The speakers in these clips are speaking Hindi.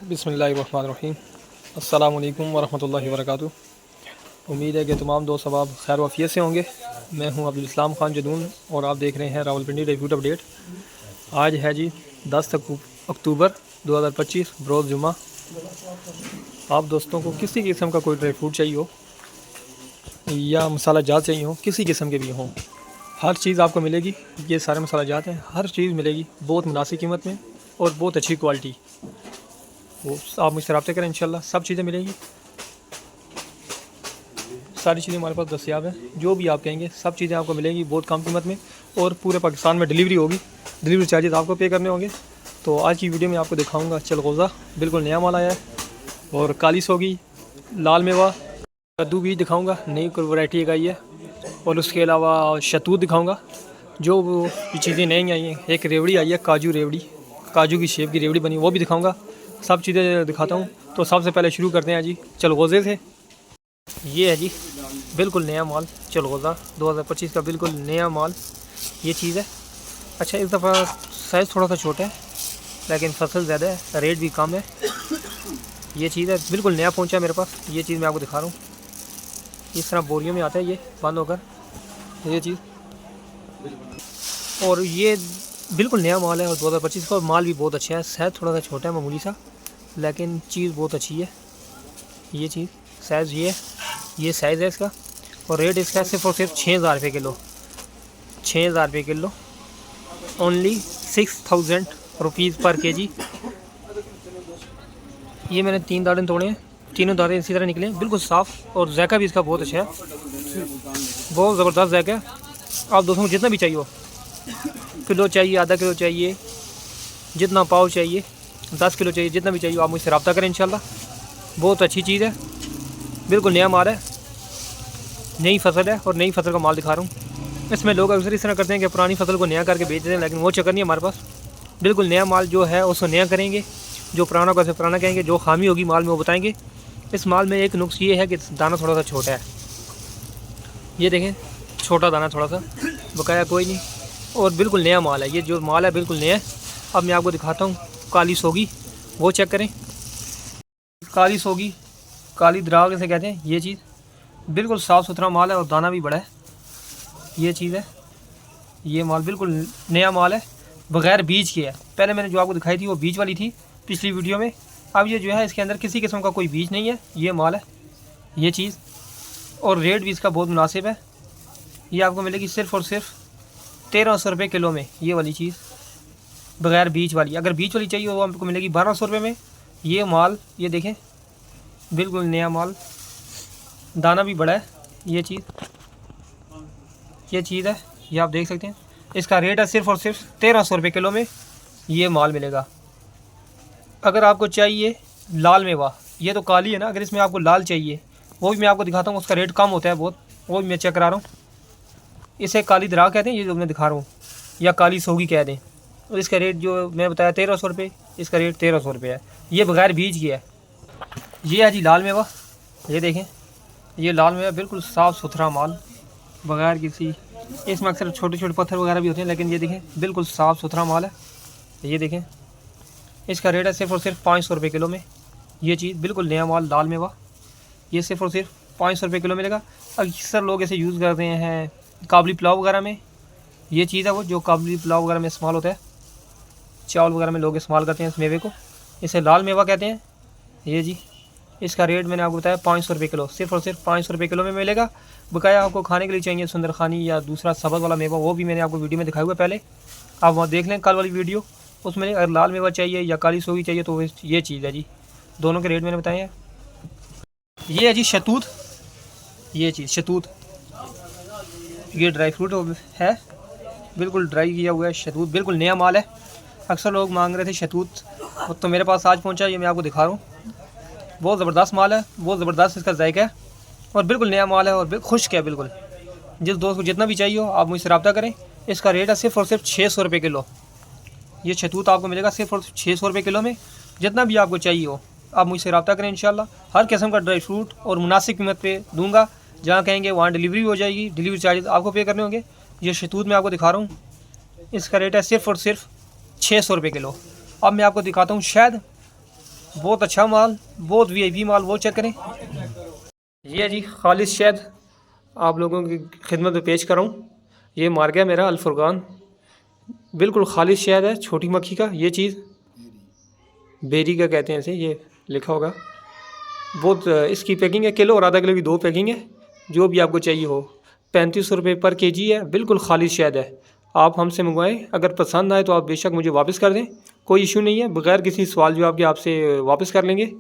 बिस्मिल्लाहिर्रहमानिर्रहीम। अस्सलाम वालेकुम वरहमतुल्लाहि वबरकातुहू। उम्मीद है कि तमाम दोस्त अब आप खैर वाफियत से होंगे। मैं हूं अब्दुल इस्लाम खान जदून और आप देख रहे हैं रावलपिंडी रिव्यूट अपडेट। आज है जी 10 अक्टूबर 2025 बरोज़ जुमा। आप दोस्तों को किसी किस्म का कोई ड्राई फ्रूट चाहिए हो या मसाला जात चाहिए हो, किसी किस्म के भी हों, हर चीज़ आपको मिलेगी। ये सारे मसाला जात हैं, हर चीज़ मिलेगी बहुत मुनासिब कीमत में और बहुत अच्छी क्वालिटी। वो आप मुझसे रब्ता करें, इंशाल्लाह सब चीज़ें मिलेंगी। सारी चीज़ें हमारे पास दस्तियाब हैं, जो भी आप कहेंगे सब चीज़ें आपको मिलेंगी बहुत कम कीमत में और पूरे पाकिस्तान में डिलीवरी होगी। डिलीवरी चार्जेस आपको पे करने होंगे। तो आज की वीडियो में आपको दिखाऊंगा चलगोज़ा, बिल्कुल नया माल आया है, और कालीस होगी, लाल मेवा, कद्दू बीज दिखाऊंगा, नई कोई वैरायटी एक आई है, और उसके अलावा शतूत दिखाऊंगा। जो ये चीज़ें नई आई हैं, एक रेवड़ी आई है, काजू रेवड़ी, काजू की शेप की रेवड़ी बनी, वो भी दिखाऊंगा। सब चीज़ें दिखाता हूँ। तो सबसे पहले शुरू करते हैं जी चलगोज़े से। ये है जी बिल्कुल नया माल, चलगोज़ा 2025 का बिल्कुल नया माल ये चीज़ है। अच्छा, इस दफ़ा साइज़ थोड़ा सा छोटा है लेकिन फसल ज़्यादा है, रेट भी कम है। ये चीज़ है, बिल्कुल नया पहुंचा है मेरे पास। ये चीज़ मैं आपको दिखा रहा हूँ, इस तरह बोरियों में आता है ये बंद होकर, ये चीज़। और ये बिल्कुल नया माल है और 2025 का, और माल भी बहुत अच्छा है। साइज़ थोड़ा सा छोटा है मामूली सा, लेकिन चीज़ बहुत अच्छी है। ये चीज़ साइज़ ये साइज़ है इसका, और रेट इसका सिर्फ और सिर्फ 6,000 रुपये किलो। 6,000 रुपये किलो, ओनली 6,000 रुपीज़ पर केजी। ये मैंने 3 दाने तोड़े हैं, तीनों दाने इसी तरह निकले हैं, बिल्कुल साफ़, और जायका भी इसका बहुत अच्छा है, बहुत ज़बरदस्त जायका है। आप दोस्तों को जितना भी चाहिए हो, किलो चाहिए, आधा किलो चाहिए, जितना पाव चाहिए, 10 किलो चाहिए, जितना भी चाहिए आप मुझसे रब्ता करें इंशाल्लाह। बहुत अच्छी चीज़ है, बिल्कुल नया माल है, नई फसल है, और नई फसल का माल दिखा रहा हूँ। इसमें लोग अक्सर इस तरह करते हैं कि पुरानी फसल को नया करके बेच देते हैं, लेकिन वो चक्कर नहीं है हमारे पास। बिल्कुल नया माल जो है उसको नया करेंगे, जो पुराना को पुराना कहेंगे, जो खामी होगी माल में वो बताएंगे। इस माल में एक नुक्स ये है कि दाना थोड़ा सा छोटा है, ये देखें, छोटा दाना थोड़ा सा, बकाया कोई नहीं, और बिल्कुल नया माल है। ये जो माल है बिल्कुल नया है। अब मैं आपको दिखाता हूँ काली सोगी, वो चेक करें। काली सोगी, काली द्राग से कहते हैं। ये चीज़ बिल्कुल साफ़ सुथरा माल है और दाना भी बड़ा है। ये चीज़ है, ये माल बिल्कुल नया माल है, बग़ैर बीज के है। पहले मैंने जो आपको दिखाई थी वो बीज वाली थी पिछली वीडियो में। अब ये जो है इसके अंदर किसी किस्म का कोई बीज नहीं है, ये माल है ये चीज़। और रेट भी इसका बहुत मुनासिब है। ये आपको मिलेगी सिर्फ़ और सिर्फ 1,300 रुपये किलो में, ये वाली चीज़ बग़ैर बीज वाली। अगर बीज वाली चाहिए वो आपको मिलेगी 1,200 रुपये में। ये माल, ये देखें, बिल्कुल नया माल, दाना भी बड़ा है। ये चीज़ है, ये आप देख सकते हैं। इसका रेट है सिर्फ़ और सिर्फ 1,300 रुपये किलो में ये माल मिलेगा। अगर आपको चाहिए लाल मेवा, ये तो काली है ना, अगर इसमें आपको लाल चाहिए वो भी मैं आपको दिखाता हूँ। उसका रेट कम होता है बहुत, वो भी मैं चेक करा रहा हूँ। इसे काली दरा कहते हैं, ये जो मैं दिखा रहा हूँ, या काली सोगी कह दें। और इसका रेट जो मैं बताया 1,300 रुपये, इसका रेट 1,300 रुपये है। ये बग़ैर बीज की है। ये है जी लाल मेवा, ये देखें, ये लाल मेवा बिल्कुल साफ़ सुथरा माल, बग़ैर किसी, इसमें अक्सर छोटे छोटे पत्थर वगैरह भी होते हैं, लेकिन ये देखें बिल्कुल साफ़ सुथरा माल है। ये देखें, इसका रेट है सिर्फ़ और सिर्फ 500 रुपये किलो में। ये चीज़ बिल्कुल नया माल लाल मेवा, ये सिर्फ़ और सिर्फ 500 रुपये किलो मिलेगा। अक्सर लोग इसे यूज़ करते हैं काबली पुलाव वगैरह में। ये चीज़ है वो जो काबली पुलाव वगैरह में इस्तेमाल होता है, चावल वगैरह में लोग इस्तेमाल करते हैं इस मेवे को। इसे लाल मेवा कहते हैं। ये जी, इसका रेट मैंने आपको बताया 500 रुपये किलो, सिर्फ़ और सिर्फ 500 रुपये किलो में मिलेगा। बकाया आपको खाने के लिए चाहिए सुंदरखानी या दूसरा सब्ज़ वाला मेवा, वो भी मैंने आपको वीडियो में दिखाया हुआ है पहले, आप वहाँ देख लें कल वाली वीडियो। उसमें अगर लाल मेवा चाहिए या काली सोगी चाहिए तो ये चीज़ है जी। दोनों के रेट मैंने बताए हैं। ये है जी शतूत, ये चीज़ शतूत, ये ड्राई फ्रूट है, बिल्कुल ड्राई किया हुआ है शतूत, बिल्कुल नया माल है। अक्सर लोग मांग रहे थे शतूत, तो मेरे पास आज पहुंचा, ये मैं आपको दिखा रहा हूँ। बहुत ज़बरदस्त माल है, बहुत ज़बरदस्त इसका जायका है, और बिल्कुल नया माल है, और खुश्क है बिल्कुल। जिस दोस्त को जितना भी चाहिए हो आप मुझसे रब्ता करें। इसका रेट है सिर्फ़ और सिर्फ 600 रुपये किलो। ये शतूत आपको मिलेगा सिर्फ़ और 600 रुपये किलो में। जितना भी आपको चाहिए हो आप मुझसे रब्ता करें इंशाल्लाह। हर किस्म का ड्राई फ्रूट और मुनासिब कीमत पे दूंगा। जहाँ कहेंगे वहाँ डिलीवरी हो जाएगी, डिलीवरी चार्जेस आपको पे करने होंगे। ये शतूत मैं आपको दिखा रहा हूँ, इसका रेट है सिर्फ़ और सिर्फ 600 रुपये किलो। अब मैं आपको दिखाता हूँ शहद। बहुत अच्छा माल, बहुत वीआईपी माल, वो चेक करें। ये है जी खालिश शहद, आप लोगों की खिदमत में पेश कर रहा हूँ। ये मार गया मेरा अल-फुरकान, बिल्कुल खालिश शहद है, छोटी मक्खी का। ये चीज़ बेरी का कहते हैं इसे, ये लिखा होगा। बहुत इसकी पैकिंग है, किलो और आधा किलो की 2 पैकिंग है, जो भी आपको चाहिए हो। 3500 रुपये पर केजी है, बिल्कुल खालिश शहद है। आप हमसे मंगवाएं, अगर पसंद आए तो आप बेशक मुझे वापस कर दें, कोई इशू नहीं है, बगैर किसी सवाल जवाब के आपसे वापस कर लेंगे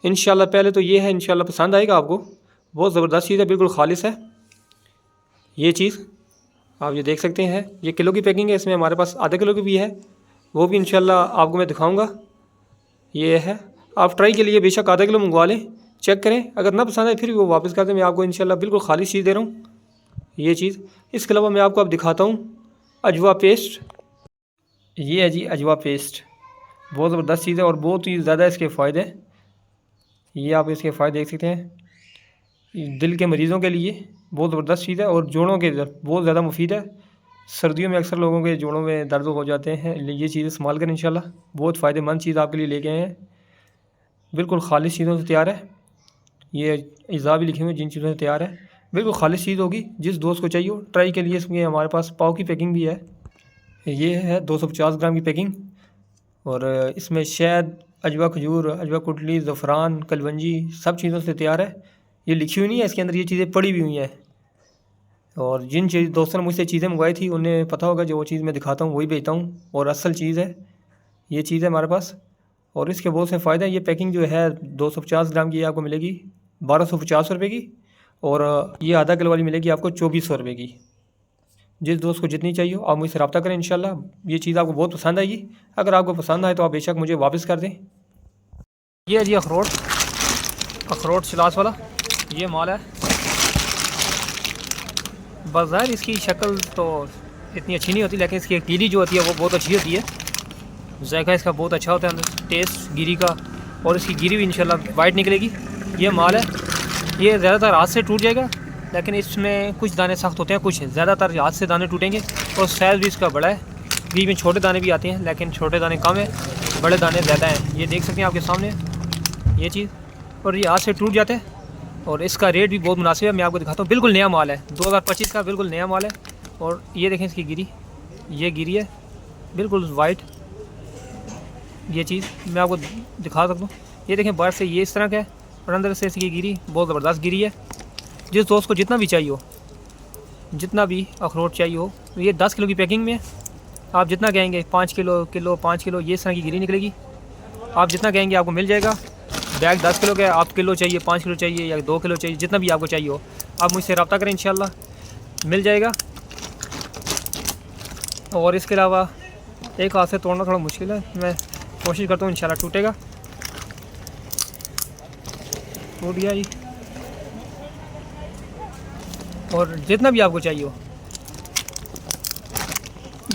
इंशाल्लाह। पहले तो ये है, इंशाल्लाह पसंद आएगा आपको, बहुत ज़बरदस्त चीज़ है, बिल्कुल खालिश है। ये चीज़ आप ये देख सकते हैं, ये किलो की पैकिंग है, इसमें हमारे पास आधा किलो की भी है, वो भी इंशाल्लाह आपको मैं दिखाऊँगा। ये है, आप ट्राई के लिए बेशक आधा किलो मंगवा लें, चेक करें, अगर ना पसंद आए फिर भी वो वापस कर दें। मैं आपको इंशाल्लाह बिल्कुल खालिश चीज़ दे रहा हूँ। ये चीज़, इसके अलावा मैं आपको अब दिखाता हूँ अजवा पेस्ट। ये है जी अजवा पेस्ट, बहुत ज़बरदस्त चीज़ है और बहुत ही ज़्यादा इसके फ़ायदे हैं। ये आप इसके फ़ायदे देख सकते हैं, दिल के मरीज़ों के लिए बहुत ज़बरदस्त चीज़ है और जोड़ों के बहुत ज़्यादा मुफीद है। सर्दियों में अक्सर लोगों के जोड़ों में दर्द हो जाते हैं, ये चीज़ इस्तेमाल करें इंशाल्लाह, बहुत फ़ायदेमंद चीज़ आपके लिए लेके आए हैं, बिल्कुल खालिश चीज़ों से तैयार है। ये इज़ा भी लिखे हुए जिन चीज़ों से तैयार है, बिल्कुल खालिश चीज़ होगी। जिस दोस्त को चाहिए हो ट्राई के लिए, इसमें हमारे पास पाव की पैकिंग भी है। ये है 250 ग्राम की पैकिंग, और इसमें शहद, अजवा खजूर, अजवा कुटली, ज़फ़रान, कलवंजी सब चीज़ों से तैयार है। ये लिखी हुई नहीं है इसके अंदर, ये चीज़ें पड़ी हुई हैं। और जिन दोस्तों ने मुझसे चीज़ें मंगवाई थी उन्हें पता होगा, जो वो चीज़ मैं दिखाता हूँ वही बेचता हूँ, और असल चीज़ है, ये चीज़ है हमारे पास, और इसके बहुत से फ़ायदे हैं। ये पैकिंग जो है 250 ग्राम की आपको मिलेगी 1250 रुपये की, और ये आधा किलो वाली मिलेगी आपको 2400 रुपये की। जिस दोस्त को जितनी चाहिए आप मुझसे रब्ता करें, इंशाल्लाह ये चीज़ आपको बहुत पसंद आएगी। अगर आपको पसंद आए तो आप बेशक मुझे वापस कर दें। ये है जी अखरोट, अखरोट सिलास वाला ये माल है। बाज़ार इसकी शक्ल तो इतनी अच्छी नहीं होती, लेकिन इसकी गिरी जो होती है वो बहुत अच्छी होती है। जायका इसका बहुत अच्छा होता है, टेस्ट गिरी का, और इसकी गिरी भी इंशाल्लाह वाइट निकलेगी। ये माल है, ये ज़्यादातर हाथ से टूट जाएगा, लेकिन इसमें कुछ दाने सख्त होते हैं, कुछ ज़्यादातर हाथ से दाने टूटेंगे, और साइज़ भी इसका बड़ा है। बीच में छोटे दाने भी आते हैं, लेकिन छोटे दाने कम है, बड़े दाने ज़्यादा हैं। ये देख सकते हैं आपके सामने ये चीज़, और ये हाथ से टूट जाते हैं, और इसका रेट भी बहुत मुनासिब है। मैं आपको दिखाता हूँ, बिल्कुल नया माल है, 2025 का बिल्कुल नया माल है। और ये देखें इसकी गिरी, ये गिरी है बिल्कुल वाइट। ये चीज़ मैं आपको दिखा सकता हूँ, ये देखें बाहर से ये इस तरह का है, और अंदर से इसकी गिरी बहुत ज़बरदस्त गिरी है। जिस दोस्त को जितना भी चाहिए हो, जितना भी अखरोट चाहिए हो, तो ये 10 किलो की पैकिंग में है। आप जितना कहेंगे 5 किलो 5 किलो ये इस तरह की गिरी निकलेगी। आप जितना कहेंगे आपको मिल जाएगा। बैग 10 किलो का, आप किलो चाहिए, 5 किलो चाहिए या 2 किलो चाहिए, जितना भी आपको चाहिए हो आप मुझसे रब्ता करें, इंशाल्लाह मिल जाएगा। और इसके अलावा एक हाथ से तोड़ना थोड़ा मुश्किल है, मैं कोशिश करता हूँ इंशाल्लाह टूटेगा। टूट गया जी। और जितना भी आपको चाहिए हो,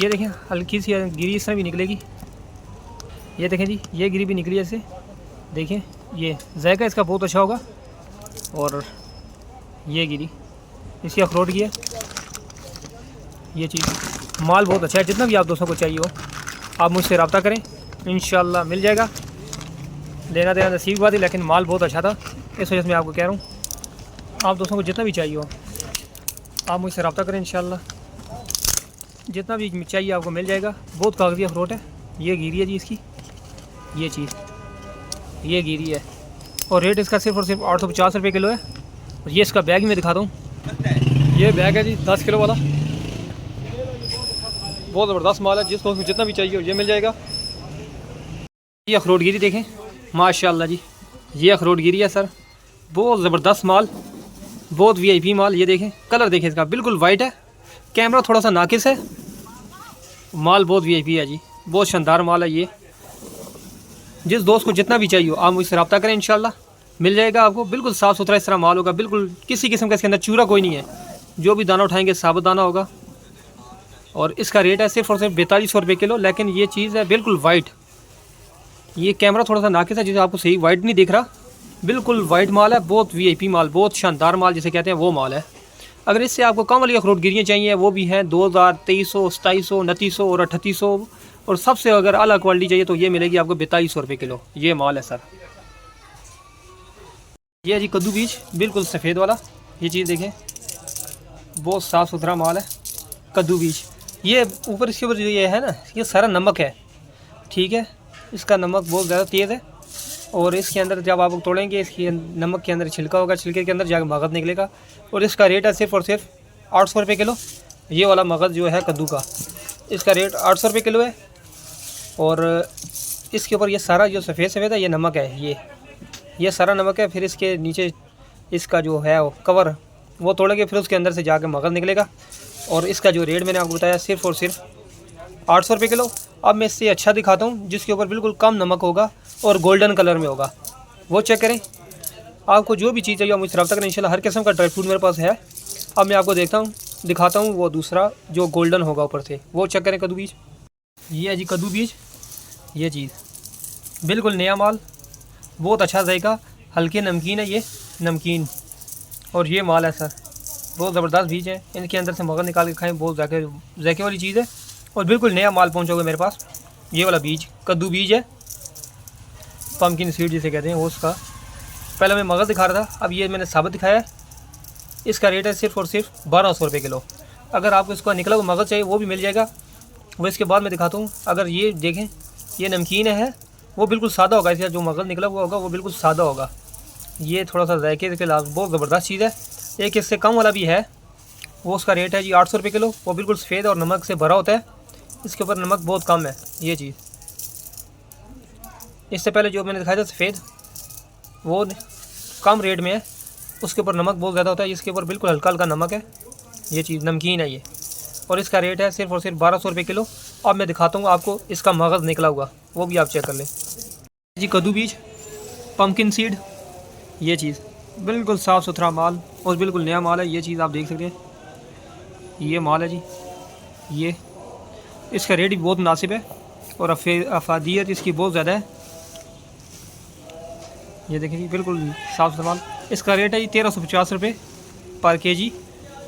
ये देखें हल्की सी गिरी इस तरह भी निकलेगी। ये देखें जी, ये गिरी भी निकली ऐसे, देखें ये जायका इसका बहुत अच्छा होगा। और ये गिरी इसकी अखरोट की है। ये चीज़ माल बहुत अच्छा है, जितना भी आप दोस्तों को चाहिए हो आप मुझसे रब्ता करें, इंशाल्लाह मिल जाएगा। लेना देना नसीब बात है, लेकिन माल बहुत अच्छा था, इस वजह से मैं आपको कह रहा हूँ। आप दोस्तों को जितना भी चाहिए हो आप मुझसे रब्ता करें, इंशाल्लाह जितना भी चाहिए आपको मिल जाएगा। बहुत कागजी अखरोट है। ये गिरी है जी इसकी, ये चीज़ ये गिरी है, और रेट इसका सिर्फ और सिर्फ 850 रुपये किलो है। और ये इसका बैग मैं दिखाता हूँ, ये बैग है जी 10 किलो वाला, बहुत ज़बरदस्त माल है। जिस दोस्त को जितना भी चाहिए हो ये मिल जाएगा। ये अखरोट गिरी देखें, माशाल्लाह जी, ये अखरोट गिरी है सर, बहुत ज़बरदस्त माल, बहुत वीआईपी माल। ये देखें कलर देखें इसका, बिल्कुल वाइट है, कैमरा थोड़ा सा नाकिस है, माल बहुत वीआईपी है जी, बहुत शानदार माल है ये। जिस दोस्त को जितना भी चाहिए हो आप मुझसे रब्ता करें, इंशाल्लाह मिल जाएगा आपको। बिल्कुल साफ़ सुथरा इस तरह माल होगा, बिल्कुल किसी किस्म का इसके अंदर चूरा कोई नहीं है। जो भी दाना उठाएंगे साबुत दाना होगा। और इसका रेट है सिर्फ और सिर्फ 4200 रुपये किलो। लेकिन ये चीज़ है बिल्कुल वाइट, ये कैमरा थोड़ा सा नाकिस है जिसे आपको सही वाइट नहीं दिख रहा, बिल्कुल वाइट माल है, बहुत वीआईपी माल, बहुत शानदार माल जिसे कहते हैं वो माल है। अगर इससे आपको कम वाली अखरोट गिरियाँ चाहिए वो भी हैं 2000, 2300, 2700, 2900 और 3800 और सबसे अगर अलग क्वालिटी चाहिए तो ये मिलेगी आपको 4200 रुपये किलो। ये माल है सर। ये जी कद्दू बीज बिल्कुल सफ़ेद वाला, ये चीज़ देखें, बहुत साफ़ सुथरा माल है कद्दू बीज। ये ऊपर इसके ऊपर जो ये है ना, ये सारा नमक है, ठीक है, इसका नमक बहुत ज़्यादा तेज़ है। और इसके अंदर जब आप तोड़ेंगे, इसके नमक के अंदर छिलका होगा, छिलके के अंदर जाकर मगज़ निकलेगा। और इसका रेट है सिर्फ़ और सिर्फ 800 रुपये किलो। ये वाला मगज़ जो है कद्दू का, इसका रेट 800 रुपये किलो है। और इसके ऊपर ये सारा जो सफ़ेद सफ़ेद है ये नमक है, ये सारा नमक है। फिर इसके नीचे इसका जो है वो कवर वो तोड़ेंगे, फिर उसके अंदर से जाकर मगज़ निकलेगा। और इसका जो रेट मैंने आपको बताया सिर्फ़ और सिर्फ 800 रुपये किलो। अब मैं इससे अच्छा दिखाता हूँ जिसके ऊपर बिल्कुल कम नमक होगा और गोल्डन कलर में होगा, वो चेक करें। आपको जो भी चीज़ चाहिए मुझसे रब्ता करें, इंशाल्लाह हर किस्म का ड्राई फ्रूट मेरे पास है। अब मैं आपको दिखाता हूँ वो दूसरा जो गोल्डन होगा ऊपर से, वो चेक करें कद्दू बीज। ये है जी कद्दू बीज, ये चीज़ बिल्कुल नया माल, बहुत अच्छा जायका, हल्के नमकीन है ये, नमकीन। और ये माल है सर, बहुत ज़बरदस्त बीज है, इनके अंदर से मगज़ निकाल के खाएं, बहुत जायके वाली चीज़ है। और बिल्कुल नया माल पहुँचोगे मेरे पास। ये वाला बीज कद्दू बीज है, पम्पकिन सीड जिसे कहते हैं वो, उसका पहले मैं मगज़ दिखा रहा था, अब ये मैंने साबित दिखाया है। इसका रेट है सिर्फ़ और सिर्फ 1200 रुपये किलो। अगर आपको इसका निकला हुआ मगज़ चाहिए वो भी मिल जाएगा, वो इसके बाद मैं दिखाता हूँ। अगर ये देखें, ये नमकीन है, वो बिल्कुल सादा होगा, इसका जो मगज़ निकला हुआ होगा वो बिल्कुल सादा होगा। ये थोड़ा सा जायके के लाभ बहुत ज़बरदस्त चीज़ है। एक इससे कम वाला भी है, वो उसका रेट है जी 800 रुपये किलो। वो बिल्कुल सफ़ेद और नमक से भरा होता है, इसके ऊपर नमक बहुत कम है। ये चीज़ इससे पहले जो मैंने दिखाया था सफ़ेद, वो कम रेट में है, उसके ऊपर नमक बहुत ज़्यादा होता है, इसके ऊपर बिल्कुल हल्का हल्का नमक है। ये चीज़ नमकीन है ये, और इसका रेट है सिर्फ़ और सिर्फ 1200 रुपये किलो। अब मैं दिखाता हूँ आपको इसका मगज़ निकला हुआ, वो भी आप चेक कर लें जी। कद्दू बीज, पम्पकिन सीड, ये चीज़ बिल्कुल साफ़ सुथरा माल और बिल्कुल नया माल है। ये चीज़ आप देख सकते हैं, ये माल है जी। ये इसका रेट भी बहुत मुनासिब है और अफादियत इसकी बहुत ज़्यादा है। ये देखें जी, बिल्कुल साफ़ सुथरा माल। इसका रेट है जी 1350 रुपये पर केजी।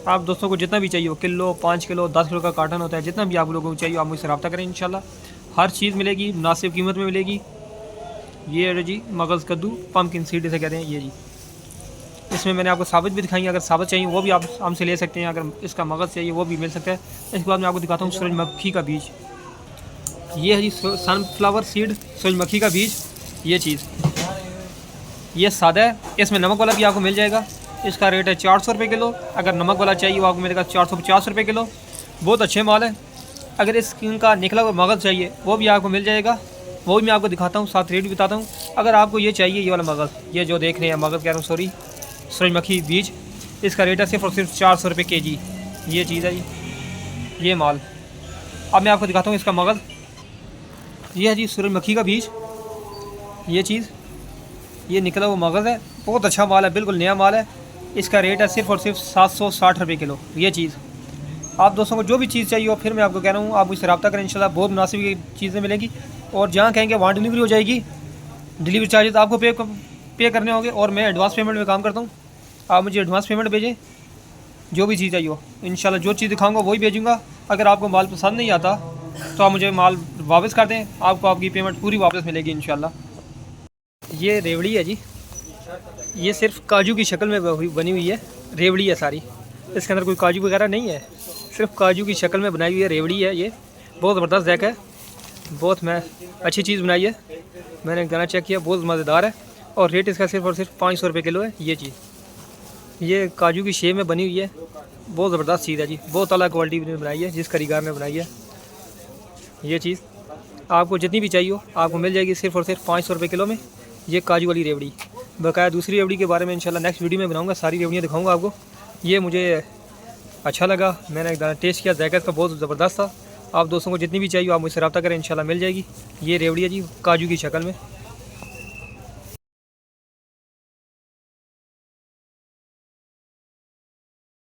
आप दोस्तों को जितना भी चाहिए हो, किलो, 5 किलो, 10 किलो का कार्टन होता है, जितना भी आप लोगों को चाहिए आप मुझसे रब्ता करें, इंशाल्लाह हर चीज़ मिलेगी, मुनासिब कीमत में मिलेगी। ये है जी मगज़ कद्दू, पम्पकिन सीड से कहते हैं ये जी। इसमें मैंने आपको साबित भी दिखाई, अगर साबित चाहिए वो भी आप हमसे ले सकते हैं, अगर इसका मगज़ चाहिए वो भी मिल सकता है। इसके बाद मैं आपको दिखाता हूँ सूरजमुखी का बीज। ये है जी सनफ्लावर सीड, सूरजमुखी का बीज। ये चीज़ ये सादा है, इसमें नमक वाला भी आपको मिल जाएगा। इसका रेट है 400 रुपये किलो। अगर नमक वाला चाहिए वो आपको मिलेगा 450 रुपये किलो। बहुत अच्छे माल है। अगर इसका निकला हुआ मगज़ चाहिए वो भी आपको मिल जाएगा, वो भी मैं आपको दिखाता हूँ, साथ रेट भी बताता हूँ। अगर आपको ये चाहिए, ये वाला मगज़, ये जो देख रहे हैं मगज़ कह रहा हूँ, सॉरी, सूरजमुखी बीज, इसका रेट है सिर्फ़ और सिर्फ 400 रुपये केजी। ये चीज़ है जी, ये माल। अब मैं आपको दिखाता हूँ इसका मगज़। ये है जी सूरजमुखी का बीज, ये चीज़, ये निकला हुआ मगज़ है, बहुत अच्छा माल है, बिल्कुल नया माल है। इसका रेट है सिर्फ़ और सिर्फ 760 रुपये किलो। ये चीज़ आप दोस्तों को जो भी चीज़ चाहिए हो, फिर मैं आपको कह रहा हूँ आप मुझसे रब्ता करें, इंशाल्लाह बहुत मुनासिब चीज़ें मिलेंगी। और जहाँ कहेंगे वहाँ डिलीवरी हो जाएगी। डिलीवरी चार्जेस आपको पे करने होंगे, और मैं एडवांस पेमेंट में काम करता हूँ। आप मुझे एडवांस पेमेंट भेजें, जो भी चीज़ चाहिए हो, इंशाल्लाह जो चीज़ दिखाऊँगा वही भेजूँगा। अगर आपको माल पसंद नहीं आता तो आप मुझे माल वापस कर दें, आपको आपकी पेमेंट पूरी वापस मिलेगी इंशाल्लाह। ये रेवड़ी है जी, ये सिर्फ काजू की शक्ल में बनी हुई है, रेवड़ी है सारी, इसके अंदर कोई काजू वगैरह नहीं है, सिर्फ काजू की शक्ल में बनाई हुई है रेवड़ी है। ये बहुत ज़बरदस्त जायका है, बहुत मैं अच्छी चीज़ बनाई है, मैंने गाना चेक किया, बहुत मज़ेदार है। और रेट इसका सिर्फ और सिर्फ 500 रुपये किलो है। ये चीज़ ये काजू की शेप में बनी हुई है, बहुत ज़बरदस्त चीज़ है जी, बहुत अलग क्वालिटी में बनाई है, जिस कारीगर ने बनाई है। ये चीज़ आपको जितनी भी चाहिए हो आपको मिल जाएगी सिर्फ और सिर्फ 500 रुपये किलो में। ये काजू वाली रेवड़ी, बकाया दूसरी रेवड़ी के बारे में इंशाल्लाह नेक्स्ट वीडियो में बनाऊंगा, सारी रेवड़ियाँ दिखाऊंगा आपको। ये मुझे अच्छा लगा, मैंने एक दाना टेस्ट किया, जायका इसका बहुत ज़बरदस्त था। आप दोस्तों को जितनी भी चाहिए आप मुझसे रब्ता करें, इंशाल्लाह मिल जाएगी। ये रेवड़ी है जी काजू की शक्ल में।